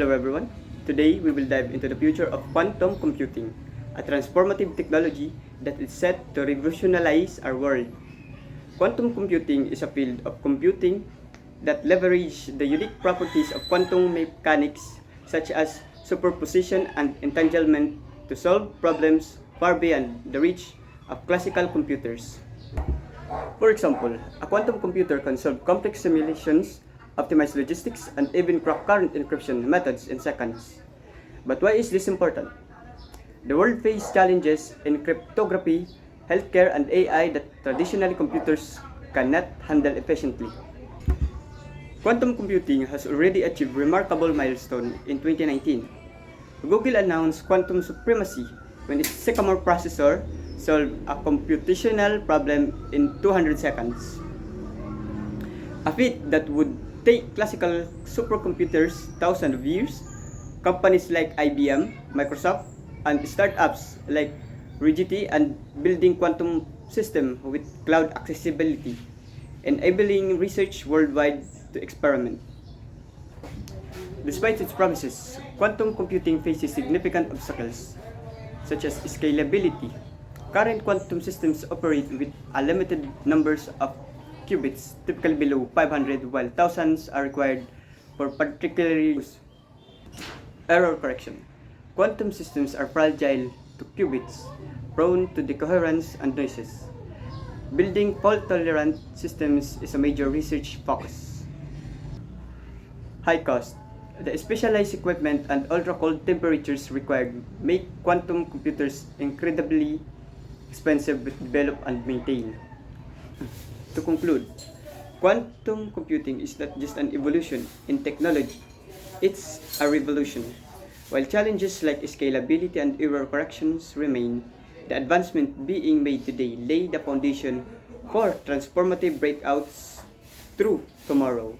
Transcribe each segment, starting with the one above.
Hello everyone. Today we will dive into the future of quantum computing, a transformative technology that is set to revolutionize our world. Quantum computing is a field of computing that leverages the unique properties of quantum mechanics such as superposition and entanglement to solve problems far beyond the reach of classical computers. For example, a quantum computer can solve complex simulations, optimize logistics, and even crack current encryption methods in seconds. But why is this important? The world faces challenges in cryptography, healthcare, and AI that traditional computers cannot handle efficiently. Quantum computing has already achieved remarkable milestone in 2019. Google announced quantum supremacy when its Sycamore processor solved a computational problem in 200 seconds. A feat that would take classical supercomputers thousands of years. Companies like IBM, Microsoft, and startups like Rigetti and building quantum system with cloud accessibility, enabling research worldwide to experiment. Despite its promises, quantum computing faces significant obstacles, such as scalability. Current quantum systems operate with a limited numbers of qubits, typically below 500, while thousands are required for particular use. Error correction. Quantum systems are fragile to qubits, prone to decoherence and noises. Building fault-tolerant systems is a major research focus. High cost. The specialized equipment and ultra-cold temperatures required make quantum computers incredibly expensive to develop and maintain. To conclude, quantum computing is not just an evolution in technology, it's a revolution. While challenges like scalability and error corrections remain, the advancements being made today lay the foundation for transformative breakouts through tomorrow.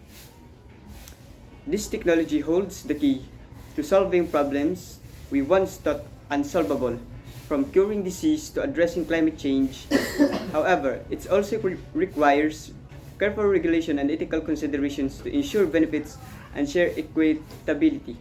This technology holds the key to solving problems we once thought unsolvable, from curing disease to addressing climate change. However, it also requires careful regulation and ethical considerations to ensure benefits and share equitability.